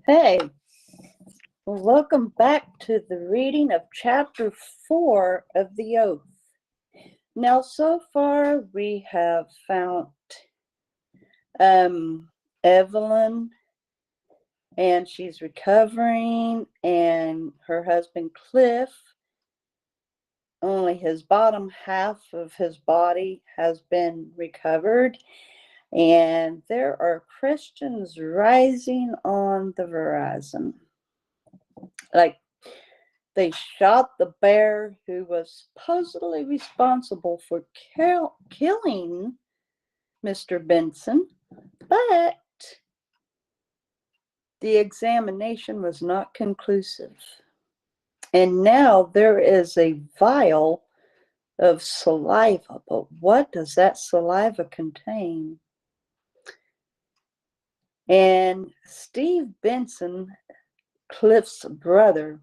Hey, welcome back to the reading of Chapter 4 of the Oath. Now, so far we have found Evelyn, and she's recovering, and her husband Cliff, only his bottom half of his body has been recovered, and there are questions rising on the horizon. Like, they shot the bear who was supposedly responsible for killing Mr. Benson, but the examination was not conclusive. And now there is a vial of saliva, but what does that saliva contain? And Steve Benson, Cliff's brother,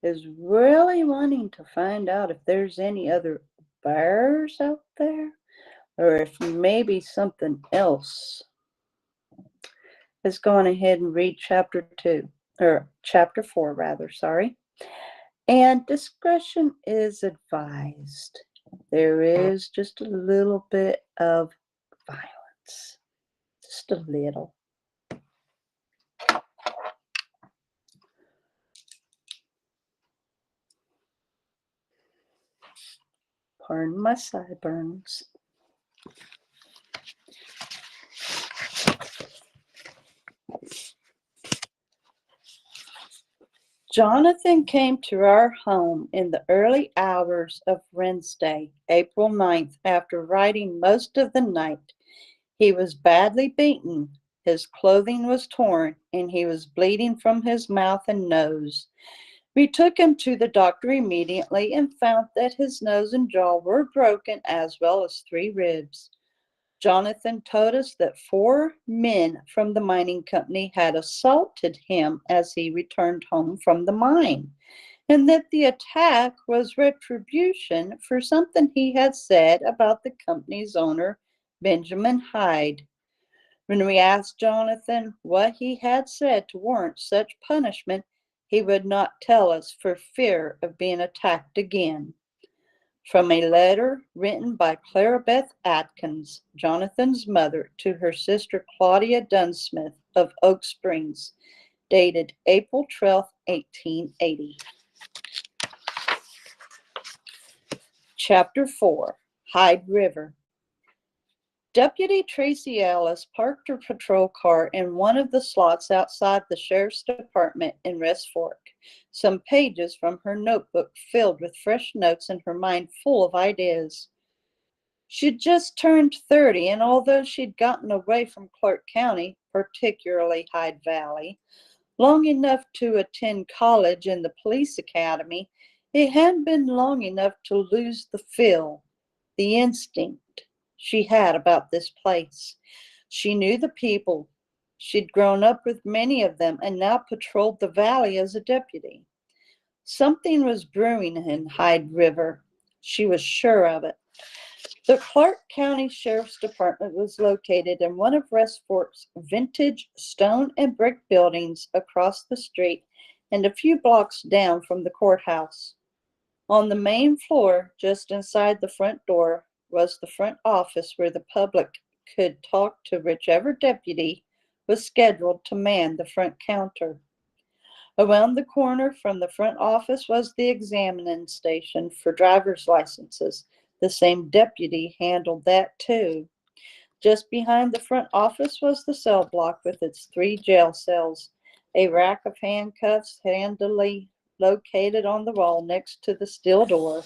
is really wanting to find out if there's any other bears out there, or if maybe something else. Let's go on ahead and read chapter 4 rather, sorry. And discretion is advised. There is just a little bit of violence. Just a little. Pardon my sideburns. Jonathan came to our home in the early hours of Wednesday, April 9th, after riding most of the night. He was badly beaten, his clothing was torn, and he was bleeding from his mouth and nose. We took him to the doctor immediately and found that his nose and jaw were broken, as well as 3 ribs. Jonathan told us that 4 men from the mining company had assaulted him as he returned home from the mine, and that the attack was retribution for something he had said about the company's owner, Benjamin Hyde. When we asked Jonathan what he had said to warrant such punishment, he would not tell us for fear of being attacked again. From a letter written by Clara Beth Atkins, Jonathan's mother, to her sister Claudia Dunsmith of Oak Springs, dated April 12, 1880. Chapter 4, Hyde River. Deputy Tracy Ellis parked her patrol car in one of the slots outside the sheriff's department in West Fork, some pages from her notebook filled with fresh notes and her mind full of ideas. She'd just turned 30, and although she'd gotten away from Clark County, particularly Hyde Valley, long enough to attend college and the police academy, it hadn't been long enough to lose the feel, the instinct she had about this place. She knew the people. She'd grown up with many of them and now patrolled the valley as a deputy. Something was brewing in Hyde River. She was sure of it. The Clark County Sheriff's Department was located in one of West Fork's vintage stone and brick buildings across the street and a few blocks down from the courthouse. On the main floor, just inside the front door, was the front office where the public could talk to whichever deputy was scheduled to man the front counter. Around the corner from the front office was the examining station for driver's licenses. The same deputy handled that too. Just behind the front office was the cell block with its 3 jail cells, a rack of handcuffs handily located on the wall next to the steel door.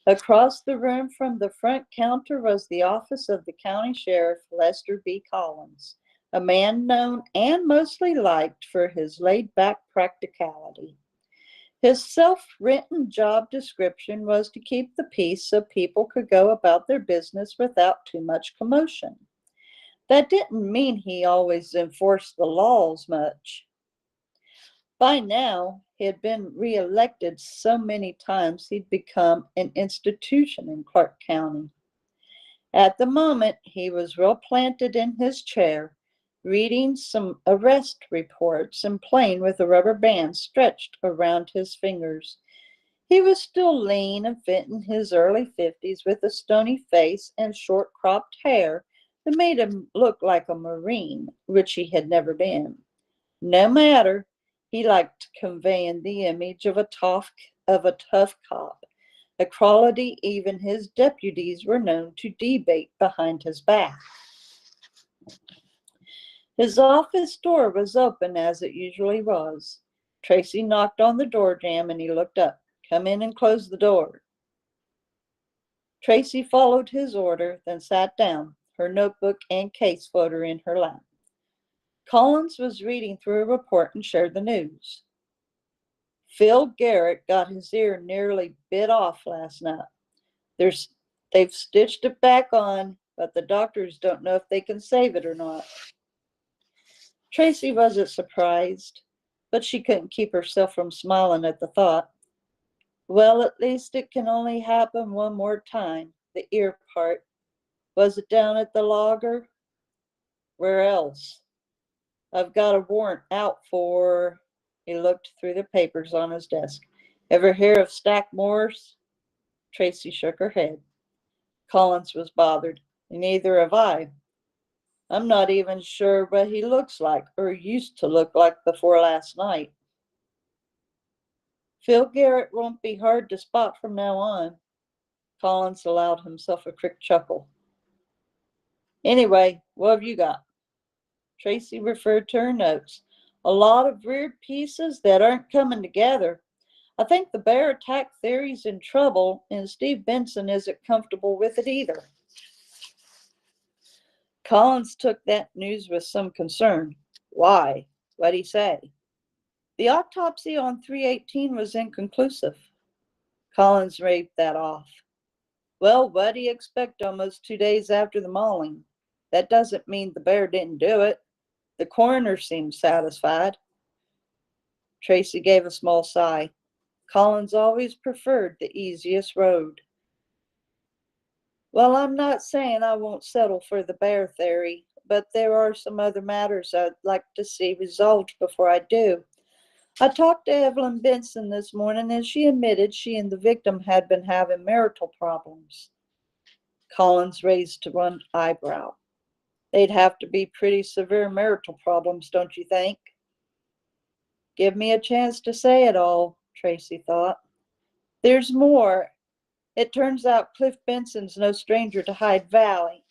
Across the room from the front counter was the office of the county sheriff, Lester B. Collins, a man known and mostly liked for his laid-back practicality. His self-written job description was to keep the peace so people could go about their business without too much commotion. That didn't mean he always enforced the laws much. By now, he had been reelected so many times he'd become an institution in Clark County. At the moment, he was well planted in his chair, reading some arrest reports and playing with a rubber band stretched around his fingers. He was still lean and fit in his early 50s with a stony face and short cropped hair that made him look like a Marine, which he had never been. No matter, he liked conveying the image of a tough cop, a quality even his deputies were known to debate behind his back. His office door was open as it usually was. Tracy knocked on the door jamb and he looked up. Come in and close the door. Tracy followed his order, then sat down, her notebook and case photo in her lap. Collins was reading through a report and shared the news. Phil Garrett got his ear nearly bit off last night. They've stitched it back on, but the doctors don't know if they can save it or not. Tracy wasn't surprised, but she couldn't keep herself from smiling at the thought. Well, at least it can only happen one more time, the ear part. Was it down at the logger? Where else? I've got a warrant out for... He looked through the papers on his desk. Ever hear of Stackmore's? Tracy shook her head. Collins was bothered. Neither have I. I'm not even sure what he looks like or used to look like before last night. Phil Garrett won't be hard to spot from now on. Collins allowed himself a quick chuckle. Anyway, what have you got? Tracy referred to her notes. A lot of weird pieces that aren't coming together. I think the bear attack theory's in trouble, and Steve Benson isn't comfortable with it either. Collins took that news with some concern. Why? What'd he say? The autopsy on 318 was inconclusive. Collins raved that off. Well, what do you expect almost 2 days after the mauling? That doesn't mean the bear didn't do it. The coroner seemed satisfied. Tracy gave a small sigh. Collins always preferred the easiest road. Well, I'm not saying I won't settle for the bear theory, but there are some other matters I'd like to see resolved before I do. I talked to Evelyn Benson this morning, and she admitted she and the victim had been having marital problems. Collins raised one eyebrow. They'd have to be pretty severe marital problems, don't you think? Give me a chance to say it all, Tracy thought. There's more. It turns out Cliff Benson's no stranger to Hyde Valley.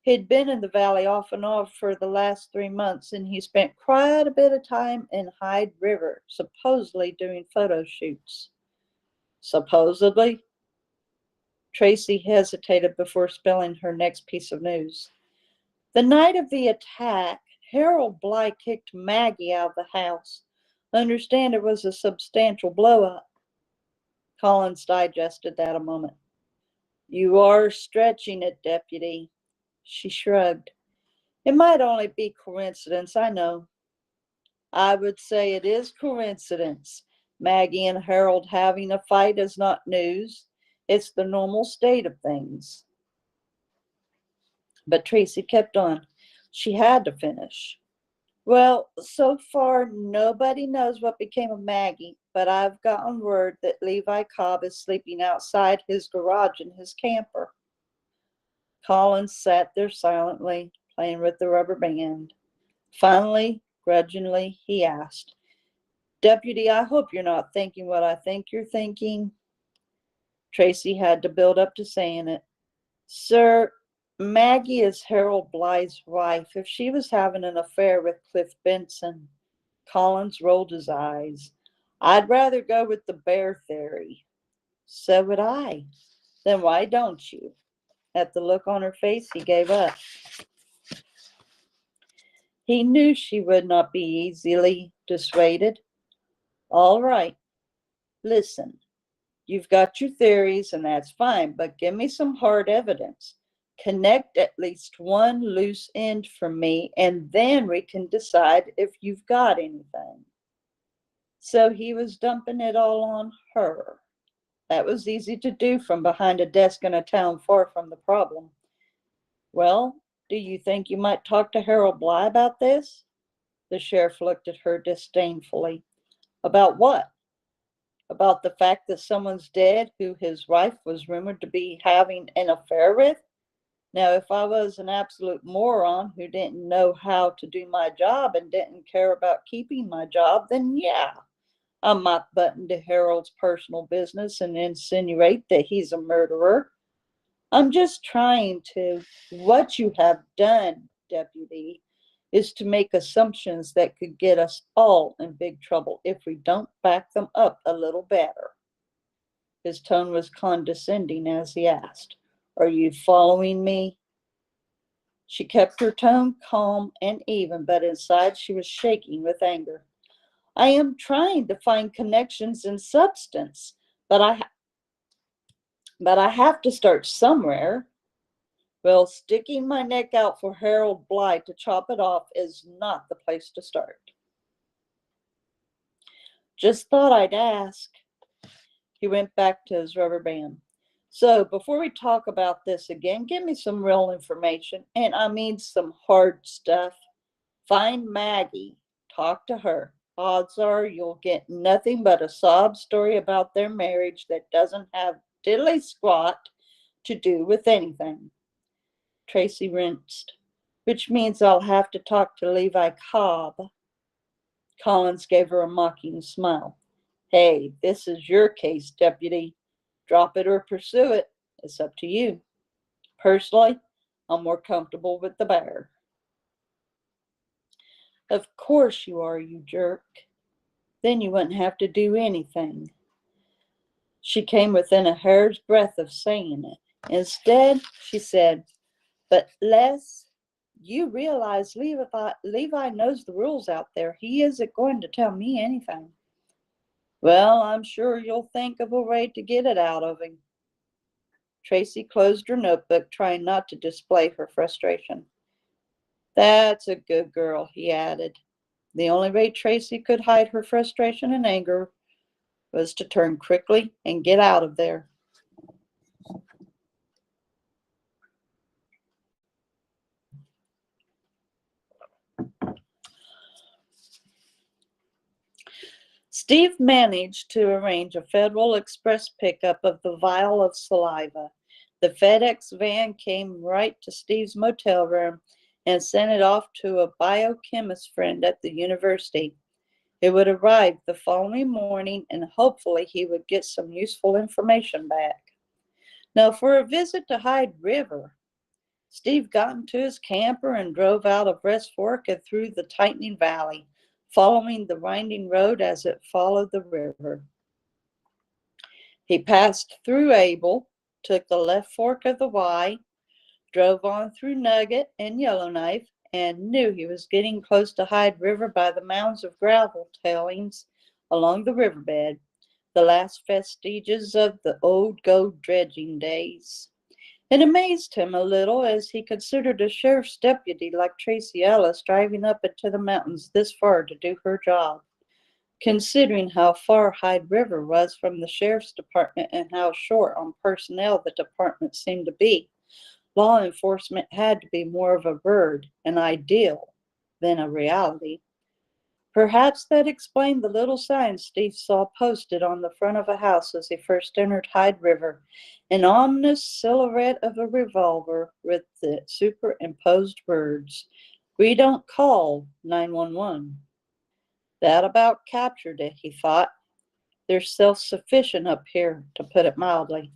He'd been in the valley off and on for the last 3 months, and he spent quite a bit of time in Hyde River, supposedly doing photo shoots. Supposedly? Tracy hesitated before spelling her next piece of news. The night of the attack, Harold Bly kicked Maggie out of the house. I understand it was a substantial blow-up. Collins digested that a moment. You are stretching it, Deputy. She shrugged. It might only be coincidence, I know. I would say it is coincidence. Maggie and Harold having a fight is not news. It's the normal state of things. But Tracy kept on. She had to finish. Well, so far nobody knows what became of Maggie, but I've gotten word that Levi Cobb is sleeping outside his garage in his camper. Collins sat there silently, playing with the rubber band. Finally, grudgingly, he asked, Deputy, I hope you're not thinking what I think you're thinking. Tracy had to build up to saying it. Sir, Maggie is Harold Bly's wife. If she was having an affair with Cliff Benson, Collins rolled his eyes. I'd rather go with the bear theory. So would I. Then why don't you? At the look on her face, he gave up. He knew she would not be easily dissuaded. All right. Listen, you've got your theories, and that's fine, but give me some hard evidence. Connect at least one loose end for me, and then we can decide if you've got anything. So he was dumping it all on her. That was easy to do from behind a desk in a town far from the problem. Well, Do you think you might talk to Harold Bly about this? The sheriff looked at her disdainfully. About what? About the fact that someone's dead who his wife was rumored to be having an affair with? Now, if I was an absolute moron who didn't know how to do my job and didn't care about keeping my job, then yeah, I might butt into Harold's personal business and insinuate that he's a murderer. I'm just trying to. What you have done, Deputy, is to make assumptions that could get us all in big trouble if we don't back them up a little better. His tone was condescending as he asked, Are you following me? She kept her tone calm and even, but inside she was shaking with anger. I am trying to find connections in substance, but I have to start somewhere. Well, sticking my neck out for Harold Bly to chop it off is not the place to start. Just thought I'd ask. He went back to his rubber band. So, before we talk about this again, give me some real information, and I mean some hard stuff. Find Maggie. Talk to her. Odds are you'll get nothing but a sob story about their marriage that doesn't have diddly squat to do with anything. Tracy rinsed, which means I'll have to talk to Levi Cobb. Collins gave her a mocking smile. Hey, this is your case, Deputy. Drop it or pursue it. It's up to you. Personally, I'm more comfortable with the bear. Of course you are, you jerk. Then you wouldn't have to do anything. She came within a hair's breadth of saying it. Instead, she said, But Les, you realize Levi knows the rules out there. He isn't going to tell me anything. Well, I'm sure you'll think of a way to get it out of him. Tracy closed her notebook, trying not to display her frustration. That's a good girl, he added. The only way Tracy could hide her frustration and anger was to turn quickly and get out of there. Steve managed to arrange a Federal Express pickup of the vial of saliva. The FedEx van came right to Steve's motel room and sent it off to a biochemist friend at the university. It would arrive the following morning, and hopefully he would get some useful information back. Now, for a visit to Hyde River, Steve got into his camper and drove out of West Fork and through the tightening valley, following the winding road as it followed the river. He passed through Able, took the left fork of the Y, drove on through Nugget and Yellowknife, and knew he was getting close to Hyde River by the mounds of gravel tailings along the riverbed, the last vestiges of the old gold dredging days. It amazed him a little as he considered a sheriff's deputy like Tracy Ellis driving up into the mountains this far to do her job. Considering how far Hyde River was from the sheriff's department and how short on personnel the department seemed to be, law enforcement had to be more of a bird, an ideal, than a reality. Perhaps that explained the little sign Steve saw posted on the front of a house as he first entered Hyde River, an ominous silhouette of a revolver with the superimposed words, We don't call 911. That about captured it, he thought. They're self-sufficient up here, to put it mildly.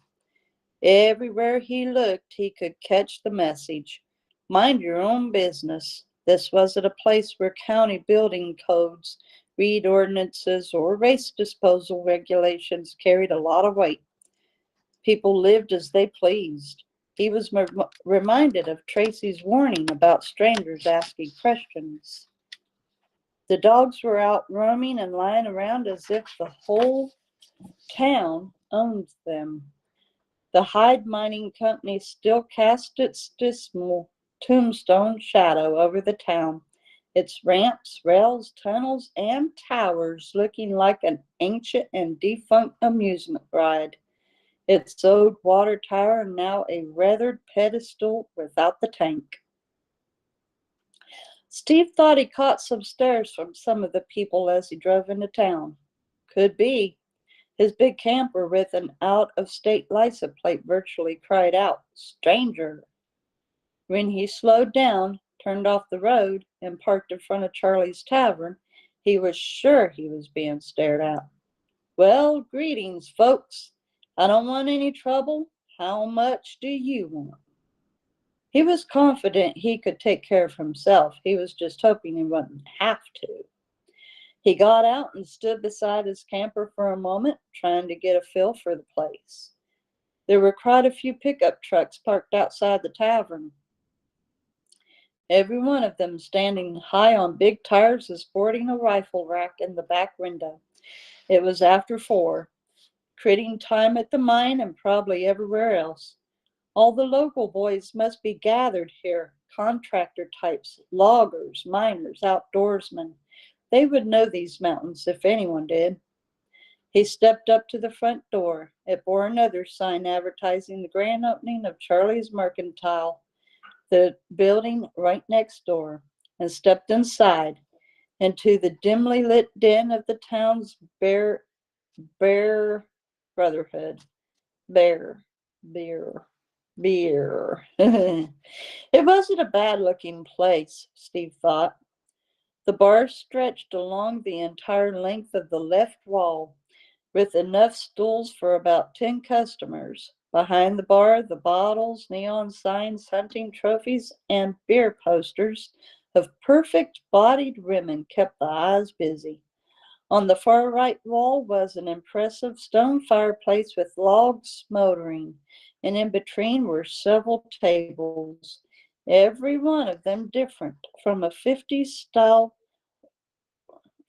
Everywhere he looked, he could catch the message. Mind your own business. This wasn't a place where county building codes, weed ordinances, or waste disposal regulations carried a lot of weight. People lived as they pleased. He was reminded of Tracy's warning about strangers asking questions. The dogs were out roaming and lying around as if the whole town owned them. The Hyde Mining Company still cast its dismal tombstone shadow over the town, its ramps, rails, tunnels, and towers looking like an ancient and defunct amusement ride. Its old water tower now a weathered pedestal without the tank. Steve thought he caught some stares from some of the people as he drove into town. Could be. His big camper with an out-of-state license plate virtually cried out, "Stranger!" When he slowed down, turned off the road, and parked in front of Charlie's Tavern, he was sure he was being stared at. "Well, greetings, folks. I don't want any trouble. How much do you want?" He was confident he could take care of himself. He was just hoping he wouldn't have to. He got out and stood beside his camper for a moment, trying to get a feel for the place. There were quite a few pickup trucks parked outside the tavern, every one of them standing high on big tires and sporting a rifle rack in the back window. It was after 4, critting time at the mine and probably everywhere else. All the local boys must be gathered here, contractor types, loggers, miners, outdoorsmen. They would know these mountains if anyone did. He stepped up to the front door. It bore another sign advertising the grand opening of Charlie's Mercantile, the building right next door, and stepped inside into the dimly lit den of the town's bear brotherhood. Beer. It wasn't a bad-looking place, Steve thought. The bar stretched along the entire length of the left wall, with enough stools for about 10 customers. Behind the bar, the bottles, neon signs, hunting trophies, and beer posters of perfect-bodied women kept the eyes busy. On the far right wall was an impressive stone fireplace with logs smoldering, and in between were several tables, every one of them different, from a 50s style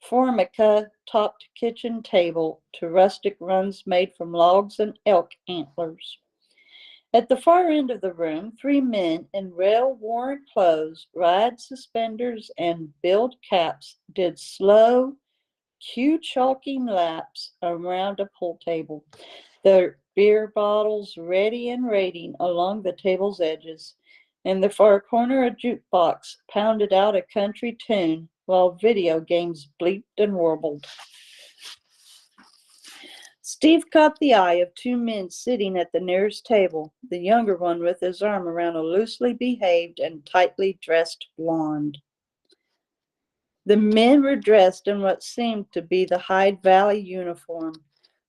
formica-topped kitchen table to rustic runs made from logs and elk antlers. At the far end of the room, 3 men in well-worn clothes, ride suspenders, and billed caps did slow, cue-chalking laps around a pool table, their beer bottles ready and rating along the table's edges. In the far corner, a jukebox pounded out a country tune while video games bleeped and warbled. Steve caught the eye of 2 men sitting at the nearest table, the younger one with his arm around a loosely behaved and tightly dressed blonde. The men were dressed in what seemed to be the Hyde Valley uniform,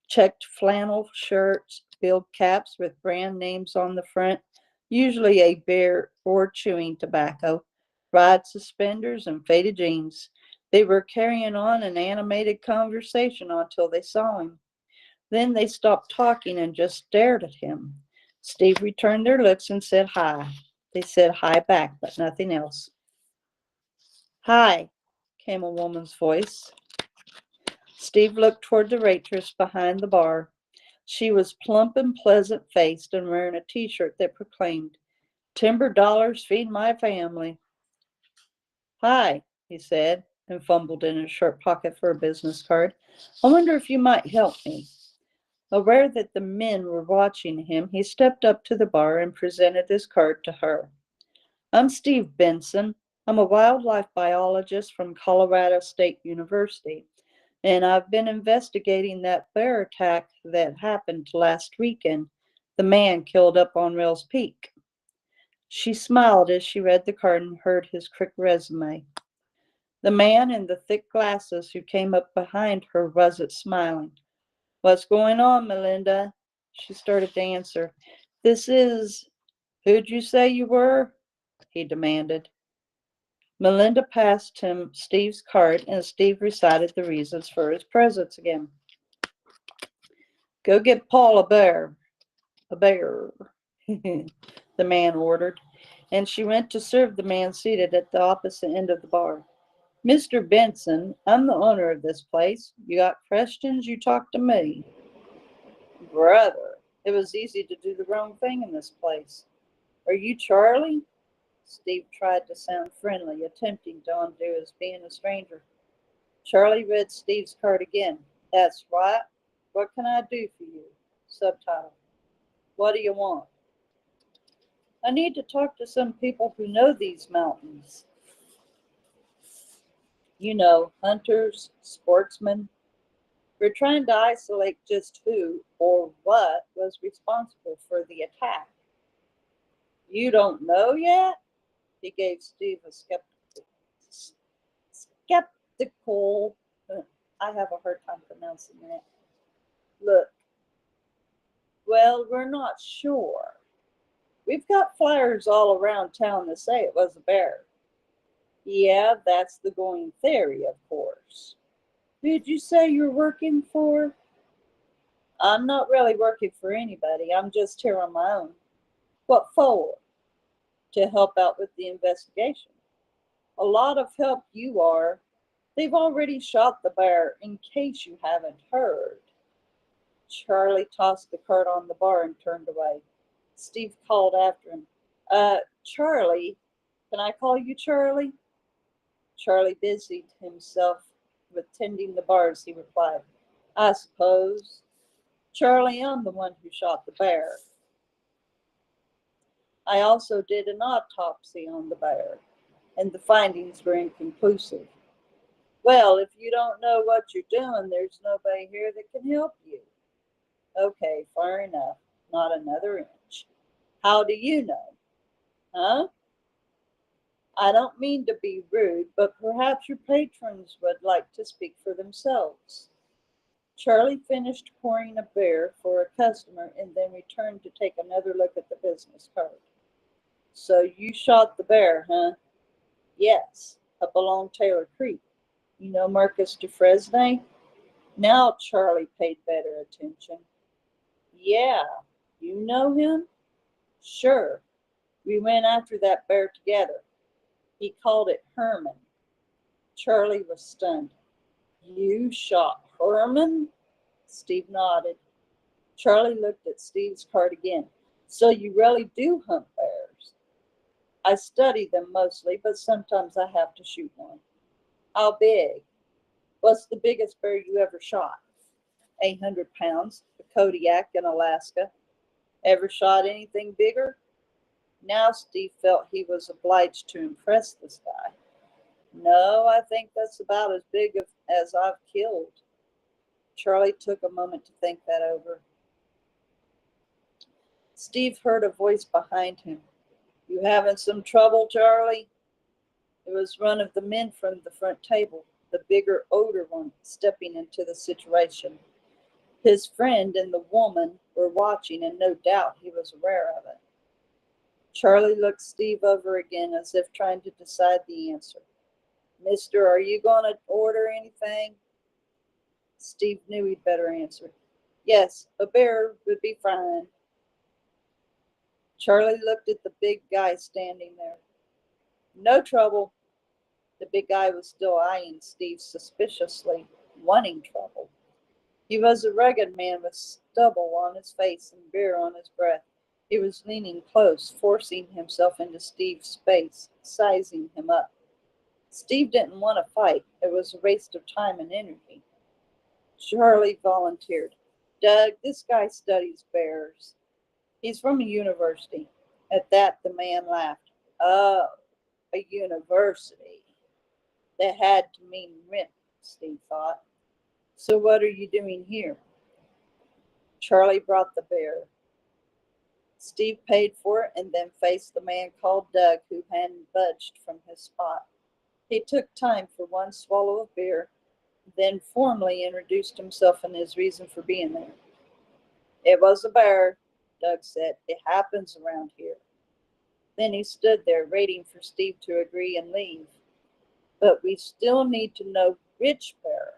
checked flannel shirts, billed caps with brand names on the front, usually a beer or chewing tobacco, ride suspenders, and faded jeans. They were carrying on an animated conversation until they saw him. Then they stopped talking and just stared at him. Steve returned their looks and said hi. They said hi back, but nothing else. "Hi," came a woman's voice. Steve looked toward the waitress behind the bar. She was plump and pleasant-faced and wearing a t-shirt that proclaimed, "Timber dollars feed my family." "Hi," he said, and fumbled in his shirt pocket for a business card. "I wonder if you might help me." Aware that the men were watching him, he stepped up to the bar and presented his card to her. "I'm Steve Benson. I'm a wildlife biologist from Colorado State University, and I've been investigating that bear attack that happened last weekend. The man killed up on Rails Peak." She smiled as she read the card and heard his quick resume. The man in the thick glasses who came up behind her wasn't smiling. "What's going on, Melinda?" She started to answer. "This is... Who'd you say you were?" he demanded. Melinda passed him Steve's card, and Steve recited the reasons for his presence again. "Go get Paul a bear." "A bear," the man ordered, and she went to serve the man seated at the opposite end of the bar. "Mr. Benson, I'm the owner of this place. You got questions, you talk to me." "Brother, it was easy to do the wrong thing in this place. Are you Charlie?" Steve tried to sound friendly, attempting to undo his being a stranger. Charlie read Steve's card again. "That's right. What can I do for you?" Subtitle: "What do you want?" "I need to talk to some people who know these mountains." Hunters, sportsmen. We're trying to isolate just who or what was responsible for the attack. You don't know yet? He gave Steve a skeptical, I have a hard time pronouncing that. Look, well, we're not sure. We've got flyers all around town that say it was a bear. Yeah, that's the going theory, of course. Who'd you say you're working for? I'm not really working for anybody. I'm just here on my own. What for? To help out with the investigation. A lot of help you are. They've already shot the bear, in case you haven't heard. Charlie tossed the card on the bar and turned away. Steve called after him. Charlie, can I call you Charlie? Charlie busied himself with tending the bars. He replied, I suppose. Charlie, I'm the one who shot the bear. I also did an autopsy on the bear, and the findings were inconclusive. Well, if you don't know what you're doing, there's nobody here that can help you. Okay, fair enough. Not another inch. How do you know? Huh? I don't mean to be rude, but perhaps your patrons would like to speak for themselves. Charlie finished pouring a beer for a customer and then returned to take another look at the business card. So you shot the bear, huh? Yes, up along Taylor Creek. You know Marcus Dufresne? Now Charlie paid better attention. Yeah, you know him? Sure. We went after that bear together. He called it Herman. Charlie was stunned. You shot Herman? Steve nodded. Charlie looked at Steve's card again. So you really do hunt bears? I study them mostly, but sometimes I have to shoot one. How big? What's the biggest bear you ever shot? 800 pounds, a Kodiak in Alaska. Ever shot anything bigger? Now Steve felt he was obliged to impress this guy. No, I think that's about as big as I've killed. Charlie took a moment to think that over. Steve heard a voice behind him. You having some trouble, Charlie? It was one of the men from the front table, the bigger, older one, stepping into the situation. His friend and the woman were watching, and no doubt he was aware of it. Charlie looked Steve over again as if trying to decide the answer. Mister, are you going to order anything? Steve knew he'd better answer. Yes, a bear would be fine. Charlie looked at the big guy standing there. No trouble. The big guy was still eyeing Steve suspiciously, wanting trouble. He was a rugged man with stubble on his face and beer on his breath. He was leaning close, forcing himself into Steve's space, sizing him up. Steve didn't want to fight. It was a waste of time and energy. Charlie volunteered. Doug, this guy studies bears. He's from a university. At that, the man laughed. Oh, a university. That had to mean rent, Steve thought. So what are you doing here? Charlie brought the beer. Steve paid for it and then faced the man called Doug, who hadn't budged from his spot. He took time for one swallow of beer, then formally introduced himself and his reason for being there. It was a bear, Doug said. It happens around here. Then he stood there waiting for Steve to agree and leave. But we still need to know which bear.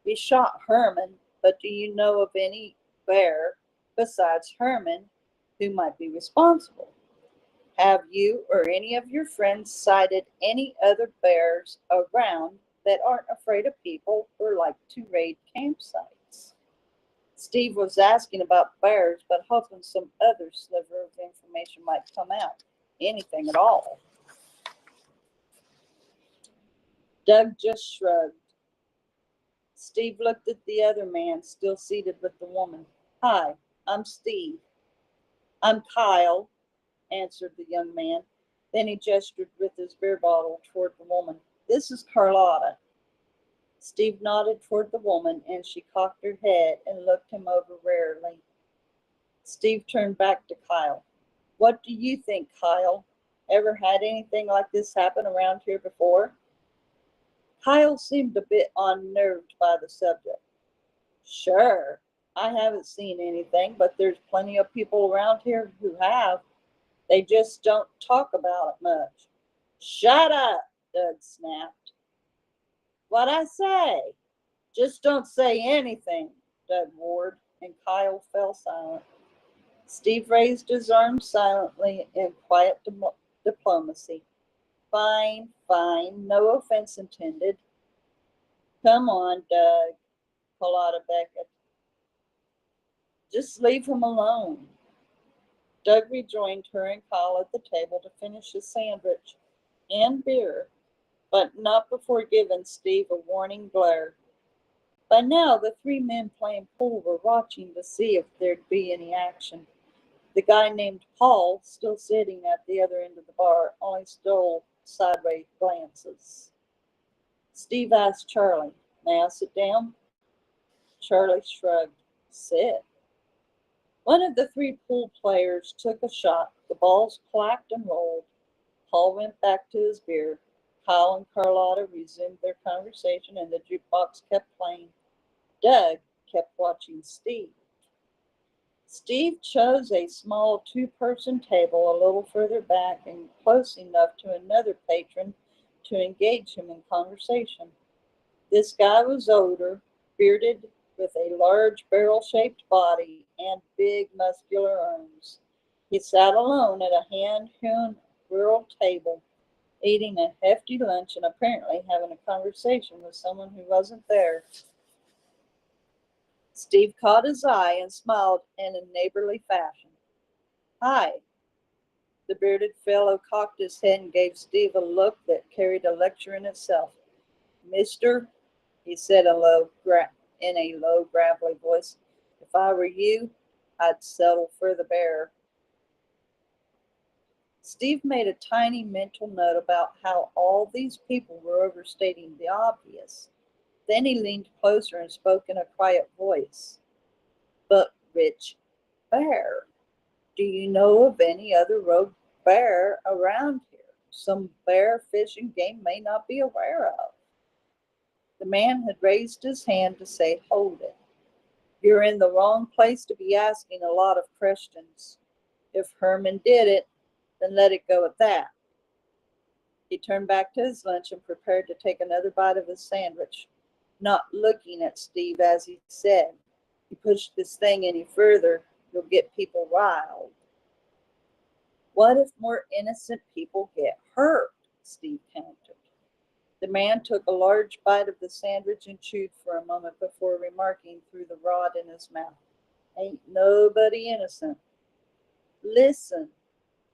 We shot Herman, but do you know of any bear besides Herman who might be responsible? Have you or any of your friends sighted any other bears around that aren't afraid of people or like to raid campsites? Steve was asking about bears, but hoping some other sliver of information might come out. Anything at all. Doug just shrugged. Steve looked at the other man, still seated with the woman. Hi, I'm Steve. I'm Kyle, answered the young man. Then he gestured with his beer bottle toward the woman. This is Carlotta. Steve nodded toward the woman, and she cocked her head and looked him over warily. Steve turned back to Kyle. What do you think, Kyle? Ever had anything like this happen around here before? Kyle seemed a bit unnerved by the subject. Sure, I haven't seen anything, but there's plenty of people around here who have. They just don't talk about it much. Shut up, Doug snapped. What'd I say? Just don't say anything, Doug roared, and Kyle fell silent. Steve raised his arm silently in quiet diplomacy. Fine, fine, no offense intended. Come on, Doug, Pauletta beckoned. Just leave him alone. Doug rejoined her and Kyle at the table to finish his sandwich and beer, but not before giving Steve a warning glare. By now, the three men playing pool were watching to see if there'd be any action. The guy named Paul, still sitting at the other end of the bar, only stole sideways glances. Steve asked Charlie, May I sit down? Charlie shrugged. Sit. One of the three pool players took a shot. The balls clacked and rolled. Paul went back to his beer. Kyle and Carlotta resumed their conversation, and the jukebox kept playing. Doug kept watching Steve. Steve chose a small two-person table a little further back and close enough to another patron to engage him in conversation. This guy was older, bearded, with a large barrel-shaped body and big muscular arms. He sat alone at a hand-hewn rural table, eating a hefty lunch and apparently having a conversation with someone who wasn't there. Steve caught his eye and smiled in a neighborly fashion. Hi. The bearded fellow cocked his head and gave Steve a look that carried a lecture in itself. Mister, he said in a low, gravelly voice, if I were you, I'd settle for the bear. Steve made a tiny mental note about how all these people were overstating the obvious. Then he leaned closer and spoke in a quiet voice. But Rich Bear, do you know of any other rogue bear around here? Some bear fishing game may not be aware of. The man had raised his hand to say, hold it. You're in the wrong place to be asking a lot of questions. If Herman did it, then let it go at that. He turned back to his lunch and prepared to take another bite of his sandwich, not looking at Steve as he said, you push this thing any further, you'll get people riled. What if more innocent people get hurt? Steve countered. The man took a large bite of the sandwich and chewed for a moment before remarking through the rod in his mouth, ain't nobody innocent. Listen,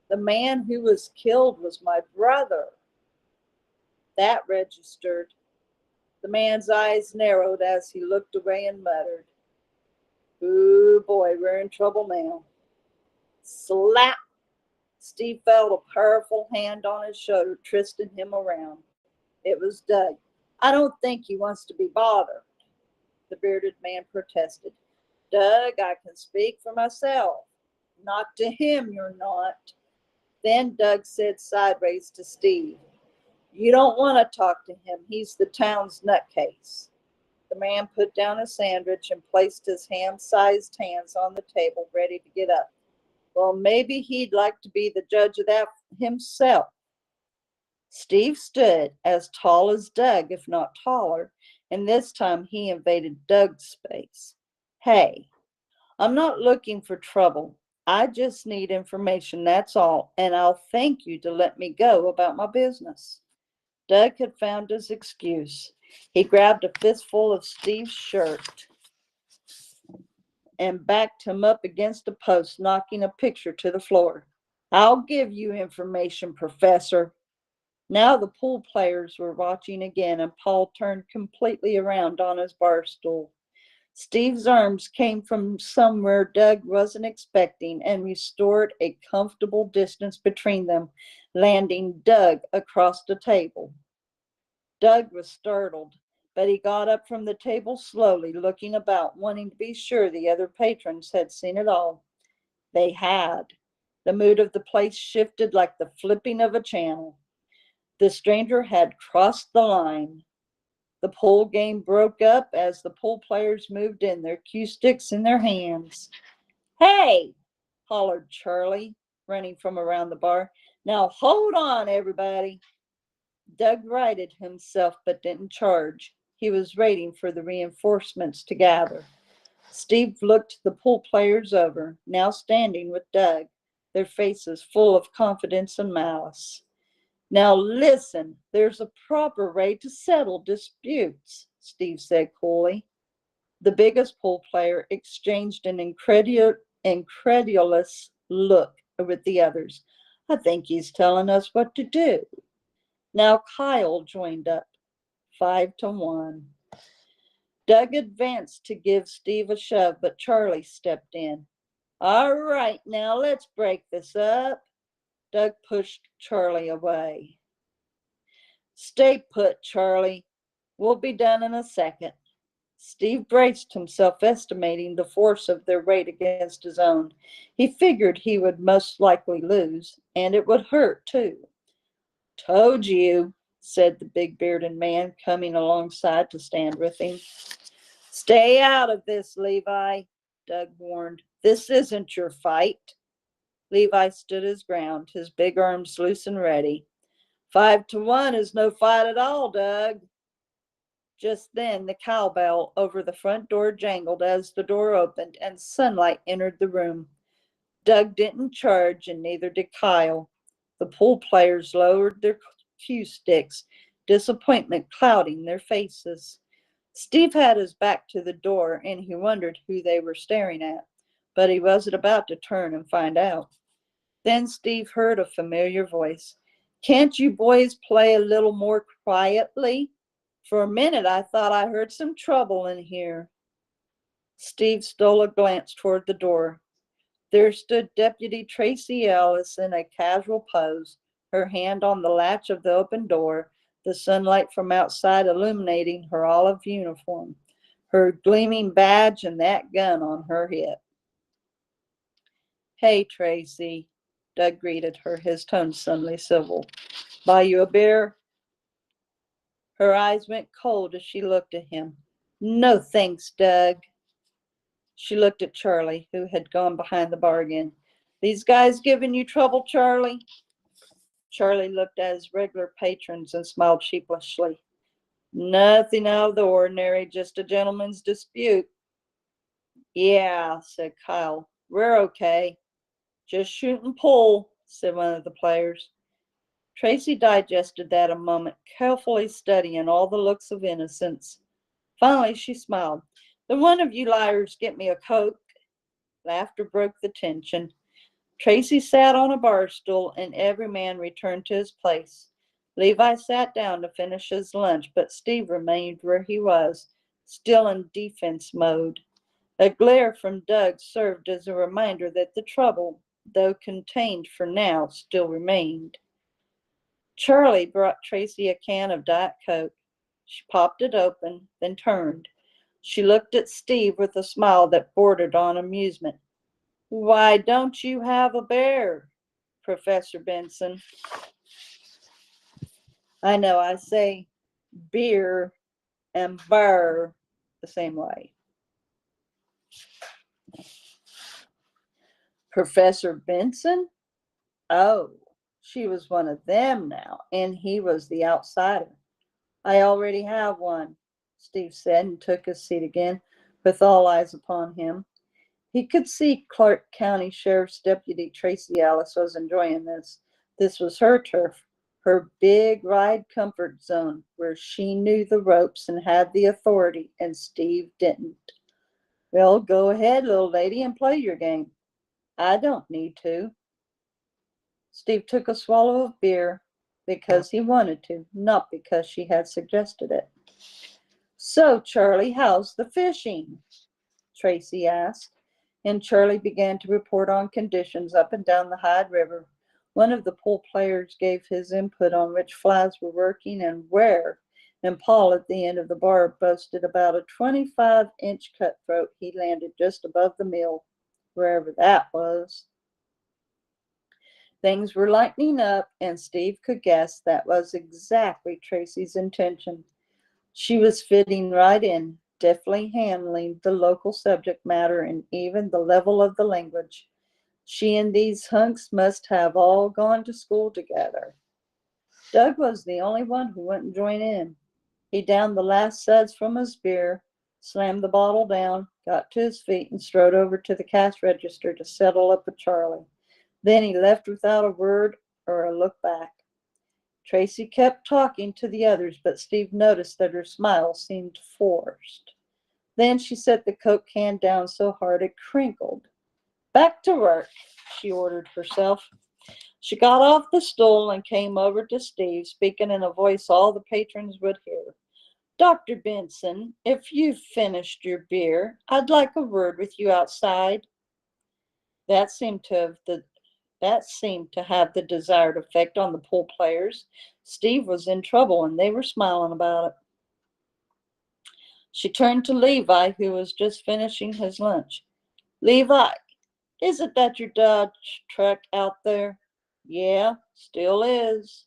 the man who was killed was my brother. That registered. The man's eyes narrowed as he looked away and muttered, ooh boy, we're in trouble now. Slap! Steve felt a powerful hand on his shoulder, twisting him around. It was Doug. I don't think he wants to be bothered, the bearded man protested. Doug, I can speak for myself. Not to him, you're not. Then Doug said sideways to Steve, you don't want to talk to him. He's the town's nutcase. The man put down a sandwich and placed his ham-sized hands on the table, ready to get up. Well, maybe he'd like to be the judge of that himself. Steve stood as tall as Doug, if not taller, and this time he invaded Doug's space. Hey, I'm not looking for trouble. I just need information, that's all, and I'll thank you to let me go about my business. Doug had found his excuse. He grabbed a fistful of Steve's shirt and backed him up against a post, knocking a picture to the floor. I'll give you information, Professor. Now the pool players were watching again, and Paul turned completely around on his bar stool. Steve's arms came from somewhere Doug wasn't expecting and restored a comfortable distance between them, landing Doug across the table. Doug was startled. but he got up from the table slowly, looking about, wanting to be sure the other patrons had seen it all. They had. The mood of the place shifted like the flipping of a channel. The stranger had crossed the line. The pool game broke up as the pool players moved in, their cue sticks in their hands. "Hey!" hollered Charlie, running from around the bar. "Now hold on, everybody." Doug righted himself but didn't charge. He was waiting for the reinforcements to gather. Steve looked the pool players over, now standing with Doug, their faces full of confidence and malice. "Now listen, there's a proper way to settle disputes," Steve said coolly. The biggest pool player exchanged an incredulous look with the others. "I think he's telling us what to do." Now Kyle joined up, 5-1. Doug advanced to give Steve a shove, but Charlie stepped in. "All right, now let's break this up." Doug pushed Charlie away. "Stay put, Charlie. We'll be done in a second." Steve braced himself, estimating the force of their weight against his own. He figured he would most likely lose, and it would hurt, too. "Told you," said the big bearded man, coming alongside to stand with him. "Stay out of this, Levi," Doug warned. "This isn't your fight." Levi stood his ground, his big arms loose and ready. 5-1 is no fight at all, Doug." Just then the cowbell over the front door jangled as the door opened and sunlight entered the room. Doug didn't charge, and neither did Kyle. The pool players lowered their cue sticks, disappointment clouding their faces. Steve had his back to the door, and he wondered who they were staring at, but he wasn't about to turn and find out. Then Steve heard a familiar voice. "Can't you boys play a little more quietly? For a minute I thought I heard some trouble in here." Steve stole a glance toward the door. There stood Deputy Tracy Ellis in a casual pose, her hand on the latch of the open door, the sunlight from outside illuminating her olive uniform, her gleaming badge, and that gun on her hip. "Hey, Tracy," Doug greeted her, his tone suddenly civil. "Buy you a beer?" Her eyes went cold as she looked at him. "No thanks, Doug." She looked at Charlie, who had gone behind the bar again. "These guys giving you trouble, Charlie?" Charlie looked at his regular patrons and smiled sheepishly. "Nothing out of the ordinary, just a gentleman's dispute." "Yeah," said Kyle. "We're okay." "Just shoot and pull," said one of the players. Tracy digested that a moment, carefully studying all the looks of innocence. Finally, she smiled. "Then one of you liars get me a Coke." Laughter broke the tension. Tracy sat on a bar stool, and every man returned to his place. Levi sat down to finish his lunch, but Steve remained where he was, still in defense mode. A glare from Doug served as a reminder that the trouble, though contained for now, still remained. Charlie brought Tracy a can of Diet Coke. She popped it open, then turned. She looked at Steve with a smile that bordered on amusement. "Why don't you have a bear, Professor Benson?" I know I say beer and burr the same way. "Professor Benson? Oh, she was one of them now, and he was the outsider." "I already have one," Steve said, and took his seat again, with all eyes upon him. He could see Clark County Sheriff's Deputy Tracy Ellis was enjoying this. This was her turf, her big ride comfort zone, where she knew the ropes and had the authority, and Steve didn't. "Well, go ahead, little lady, and play your game." "I don't need to." Steve took a swallow of beer because he wanted to, not because she had suggested it. "So, Charlie, how's the fishing?" Tracy asked, and Charlie began to report on conditions up and down the Hyde River. One of the pool players gave his input on which flies were working and where. and Paul at the end of the bar boasted about a 25-inch cutthroat he landed just above the mill, wherever that was. Things were lightening up, and Steve could guess that was exactly Tracy's intention. She was fitting right in, deftly handling the local subject matter and even the level of the language. She and these hunks must have all gone to school together. Doug was the only one who wouldn't join in. He downed the last suds from his beer, slammed the bottle down, got to his feet, and strode over to the cash register to settle up with Charlie. Then he left without a word or a look back. Tracy kept talking to the others, but Steve noticed that her smile seemed forced. Then she set the Coke can down so hard it crinkled. "Back to work," she ordered herself. She got off the stool and came over to Steve, speaking in a voice all the patrons would hear. "Dr. Benson, if you've finished your beer, I'd like a word with you outside." That seemed to have the desired effect on the pool players. Steve was in trouble, and they were smiling about it. She turned to Levi, who was just finishing his lunch. "Levi, isn't that your Dodge truck out there?" "Yeah, still is."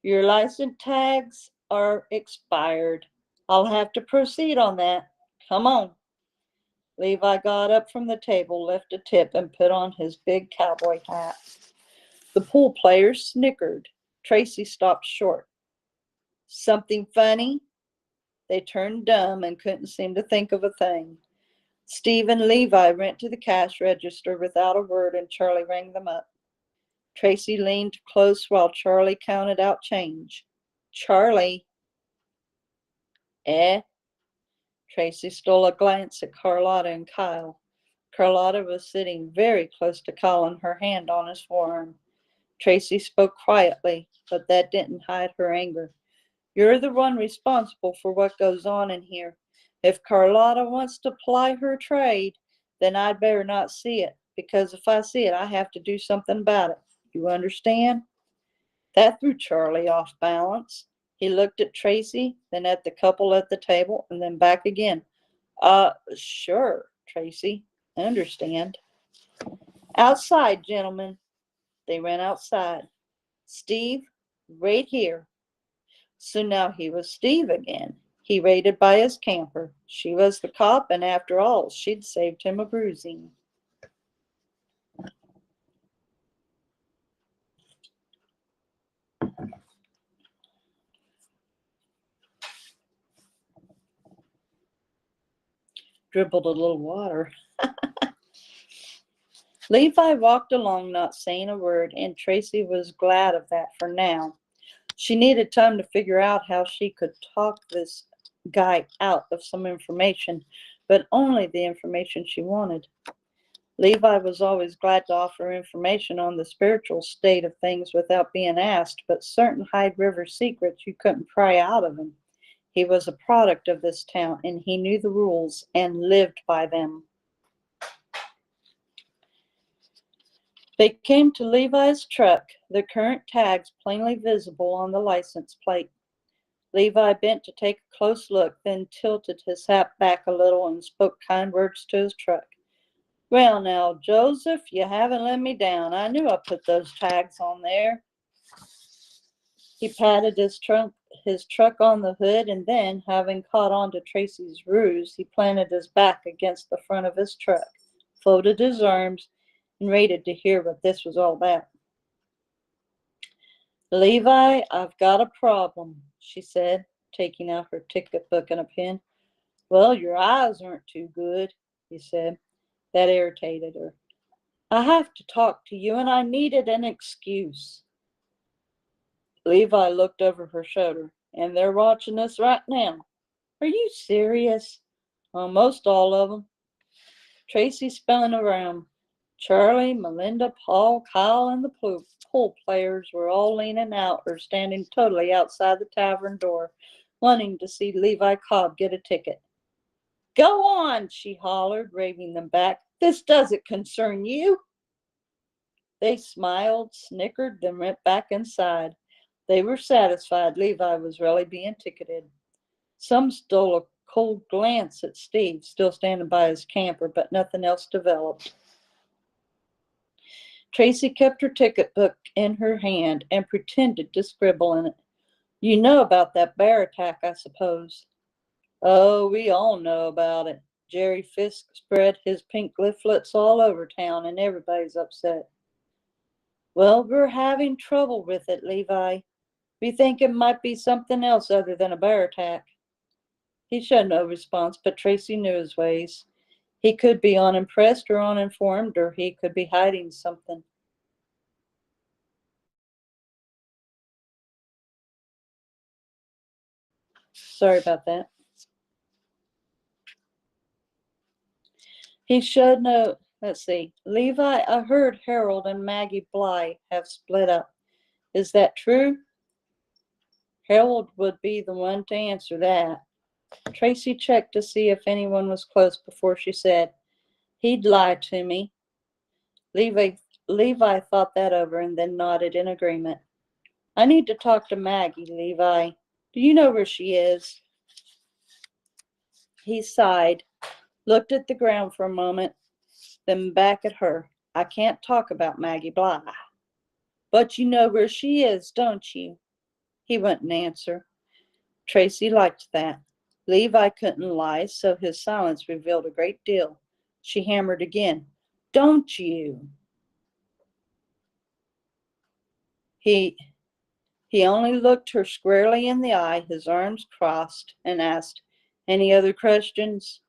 "Your license tags are expired. I'll have to proceed on that. Come on." Levi got up from the table, left a tip, and put on his big cowboy hat. The pool players snickered. Tracy stopped short. "Something funny?" They turned dumb and couldn't seem to think of a thing. Steve and Levi went to the cash register without a word, and Charlie rang them up. Tracy leaned close while Charlie counted out change. "Charlie." "Eh?" Tracy stole a glance at Carlotta and Kyle. Carlotta was sitting very close to Colin, her hand on his forearm. Tracy spoke quietly, but that didn't hide her anger. "You're the one responsible for what goes on in here. If Carlotta wants to ply her trade, then I'd better not see it, because if I see it, I have to do something about it. You understand?" That threw Charlie off balance. He looked at Tracy, then at the couple at the table, and then back again. Sure, Tracy, I understand." "Outside, gentlemen." They ran outside. "Steve, right here." So now he was Steve again. He waited by his camper. She was the cop, and after all, she'd saved him a bruising. Dribbled a little water. Levi walked along, not saying a word, and Tracy was glad of that for now. She needed time to figure out how she could talk this guy out of some information, but only the information she wanted. Levi was always glad to offer information on the spiritual state of things without being asked, but certain Hyde River secrets you couldn't pry out of him. He was a product of this town, and he knew the rules and lived by them. They came to Levi's truck, the current tags plainly visible on the license plate. Levi bent to take a close look, then tilted his hat back a little and spoke kind words to his truck. "Well now, Joseph, you haven't let me down. I knew I put those tags on there." He patted his truck on the hood, and then, having caught on to Tracy's ruse, he planted his back against the front of his truck, folded his arms, and waited to hear what this was all about. "Levi, I've got a problem," she said, taking out her ticket book and a pen. "Well, your eyes aren't too good," he said. That irritated her. "I have to talk to you, and I needed an excuse." Levi looked over her shoulder. "And they're watching us right now." "Are you serious?" "Almost all of them." Tracy spun around. Charlie, Melinda, Paul, Kyle, and the pool players were all leaning out or standing totally outside the tavern door, wanting to see Levi Cobb get a ticket. "Go on," she hollered, waving them back. "This doesn't concern you." They smiled, snickered, then went back inside. They were satisfied Levi was really being ticketed. Some stole a cold glance at Steve, still standing by his camper, but nothing else developed. Tracy kept her ticket book in her hand and pretended to scribble in it. You know about that bear attack, I suppose. Oh, we all know about it. Jerry Fisk spread his pink leaflets all over town, and everybody's upset. Well, we're having trouble with it, Levi. We think it might be something else other than a bear attack. He showed no response, but Tracy knew his ways. He could be unimpressed or uninformed, or he could be hiding something. Sorry about that. He showed no, let's see. Levi, I heard Harold and Maggie Bly have split up. Is that true? Harold would be the one to answer that. Tracy checked to see if anyone was close before she said, He'd lie to me. Levi thought that over and then nodded in agreement. I need to talk to Maggie, Levi. Do you know where she is? He sighed, looked at the ground for a moment, then back at her. I can't talk about Maggie Bly. But you know where she is, don't you? He wouldn't answer. Tracy liked that. Levi couldn't lie, so his silence revealed a great deal. She hammered again. Don't you? He only looked her squarely in the eye, his arms crossed, and asked, Any other questions?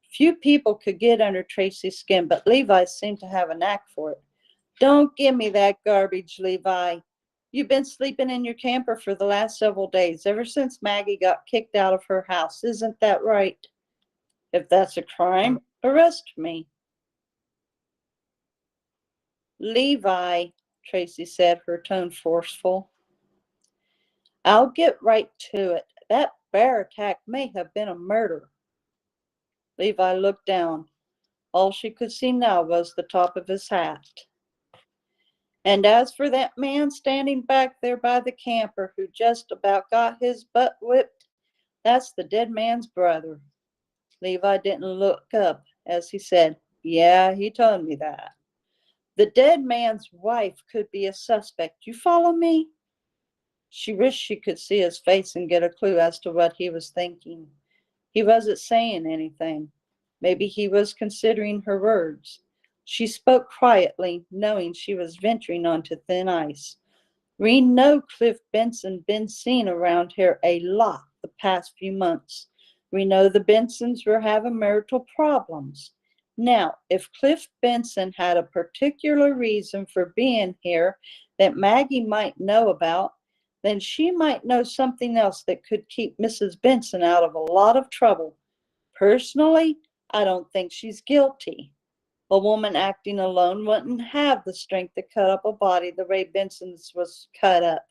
Few people could get under Tracy's skin, but Levi seemed to have a knack for it. Don't give me that garbage, Levi. You've been sleeping in your camper for the last several days, ever since Maggie got kicked out of her house. Isn't that right? If that's a crime, arrest me. Levi, Tracy said, her tone forceful. I'll get right to it. That bear attack may have been a murder. Levi looked down. All she could see now was the top of his hat. And as for that man standing back there by the camper who just about got his butt whipped, that's the dead man's brother. Levi didn't look up as he said, Yeah, he told me that. The dead man's wife could be a suspect. You follow me? She wished she could see his face and get a clue as to what he was thinking. He wasn't saying anything. Maybe he was considering her words. She spoke quietly, knowing she was venturing onto thin ice. We know Cliff Benson been seen around here a lot the past few months. We know the Bensons were having marital problems. Now, if Cliff Benson had a particular reason for being here that Maggie might know about, then she might know something else that could keep Mrs. Benson out of a lot of trouble. Personally, I don't think she's guilty. A woman acting alone wouldn't have the strength to cut up a body the way Benson's was cut up.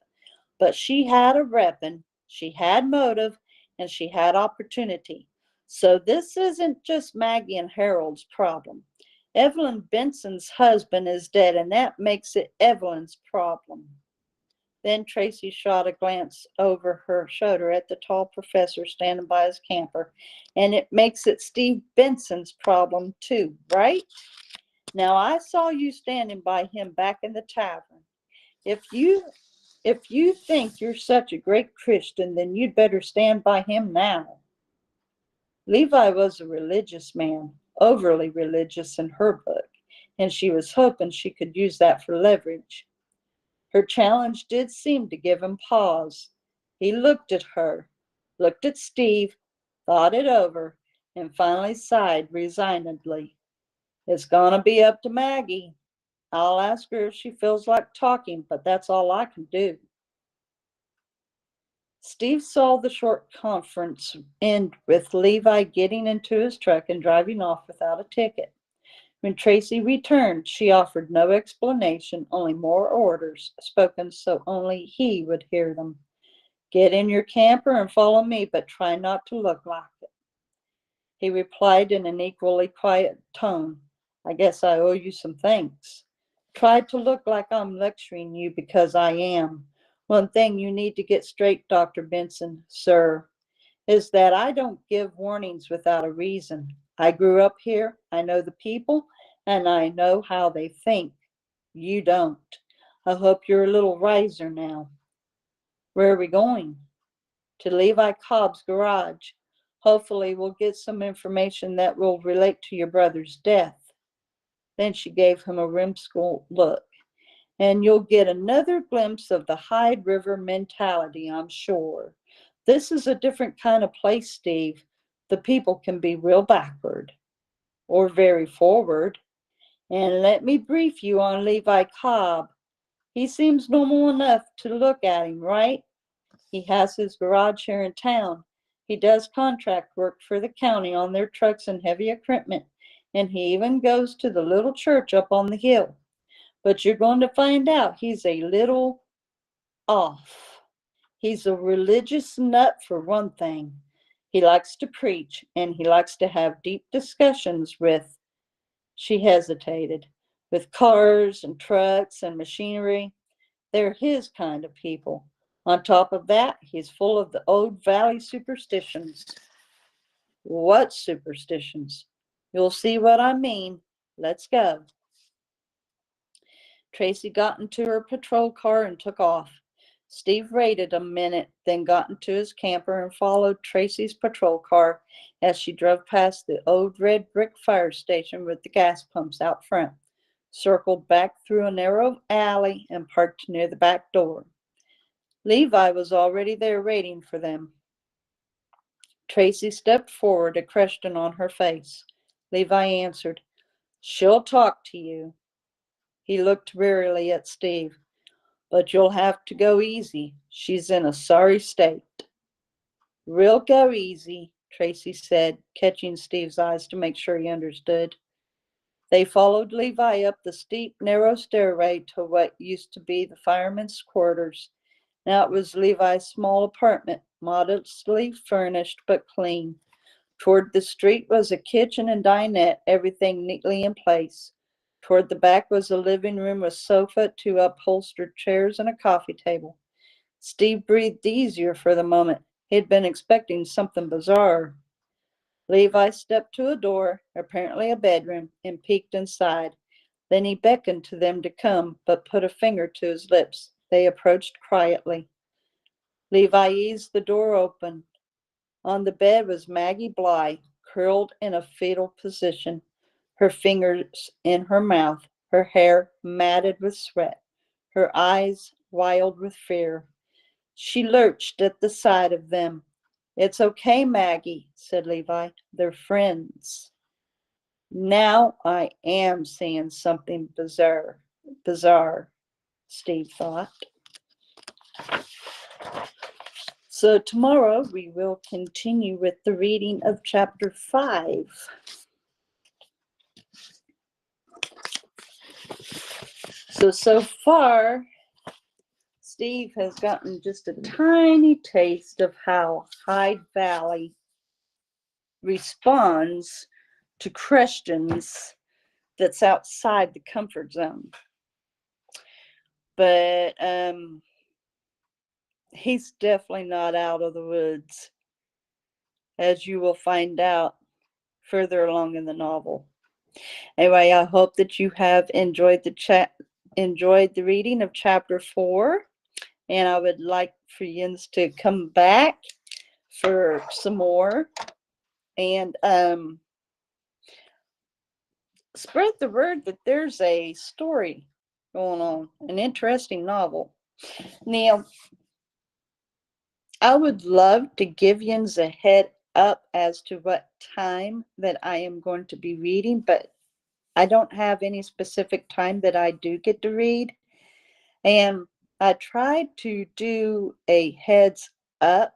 But she had a weapon, she had motive, and she had opportunity. So this isn't just Maggie and Harold's problem. Evelyn Benson's husband is dead, and that makes it Evelyn's problem. Then Tracy shot a glance over her shoulder at the tall professor standing by his camper. And it makes it Steve Benson's problem too, right? Now I saw you standing by him back in the tavern. If you think you're such a great Christian, then you'd better stand by him now. Levi was a religious man, overly religious in her book, and she was hoping she could use that for leverage. Her challenge did seem to give him pause. He looked at her, looked at Steve, thought it over, and finally sighed resignedly. It's gonna be up to Maggie. I'll ask her if she feels like talking, but that's all I can do. Steve saw the short conference end with Levi getting into his truck and driving off without a ticket. When Tracy returned, she offered no explanation, only more orders, spoken so only he would hear them. Get in your camper and follow me, but try not to look like it. He replied in an equally quiet tone, I guess I owe you some thanks. Try to look like I'm lecturing you because I am. One thing you need to get straight, Dr. Benson, sir. is that I don't give warnings without a reason. I grew up here, I know the people, and I know how they think. You don't. I hope you're a little wiser now. Where are we going? To Levi Cobb's garage. Hopefully, we'll get some information that will relate to your brother's death. Then she gave him a whimsical look. And you'll get another glimpse of the Hyde River mentality, I'm sure. This is a different kind of place, Steve. The people can be real backward or very forward. And let me brief you on Levi Cobb. He seems normal enough to look at him, right? He has his garage here in town. He does contract work for the county on their trucks and heavy equipment, and he even goes to the little church up on the hill. But you're going to find out he's a little off. He's a religious nut, for one thing. He likes to preach, and he likes to have deep discussions with, she hesitated, with cars and trucks and machinery. They're his kind of people. On top of that, he's full of the old valley superstitions. What superstitions? You'll see what I mean. Let's go. Tracy got into her patrol car and took off. Steve waited a minute, then got into his camper and followed Tracy's patrol car as she drove past the old red brick fire station with the gas pumps out front, circled back through a narrow alley, and parked near the back door. Levi was already there waiting for them. Tracy stepped forward, a question on her face. Levi answered, "She'll talk to you." He looked wearily at Steve. "But you'll have to go easy. She's in a sorry state." "Real go easy," Tracy said, catching Steve's eyes to make sure he understood. They followed Levi up the steep, narrow stairway to what used to be the firemen's quarters. Now it was Levi's small apartment, modestly furnished but clean. Toward the street was a kitchen and dinette, everything neatly in place. Toward the back was a living room with sofa, two upholstered chairs, and a coffee table. Steve breathed easier for the moment. He'd been expecting something bizarre. Levi stepped to a door, apparently a bedroom, and peeked inside. Then he beckoned to them to come, but put a finger to his lips. They approached quietly. Levi eased the door open. On the bed was Maggie Bly, curled in a fetal position, her fingers in her mouth, her hair matted with sweat, her eyes wild with fear. She lurched at the sight of them. "It's okay, Maggie," said Levi. "They're friends." Now I am seeing something bizarre, Steve thought. So tomorrow we will continue with the reading of chapter 5. So far, Steve has gotten just a tiny taste of how Hyde Valley responds to questions that's outside the comfort zone. But he's definitely not out of the woods, as you will find out further along in the novel. Anyway, I hope that you have enjoyed the reading of chapter 4, and I would like for Jens to come back for some more and spread the word that there's a story going on, an interesting novel. Now, I would love to give Jens a head up as to what time that I am going to be reading, but I don't have any specific time that I do get to read. And I tried to do a heads up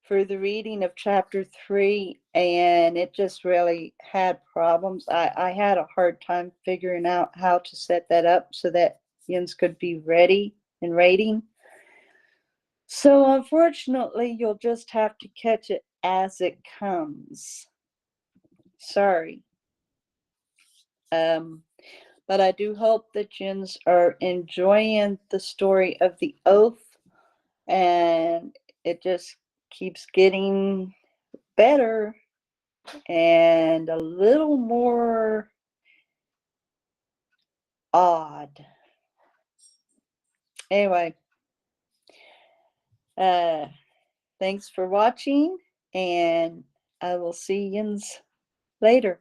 for the reading of chapter 3, and it just really had problems. I had a hard time figuring out how to set that up so that Jens could be ready and rating. So unfortunately, you'll just have to catch it as it comes. Sorry. But I do hope that Jens are enjoying the story of the oath, and it just keeps getting better and a little more odd. Anyway, thanks for watching, and I will see yins later.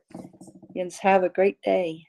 Yins have a great day.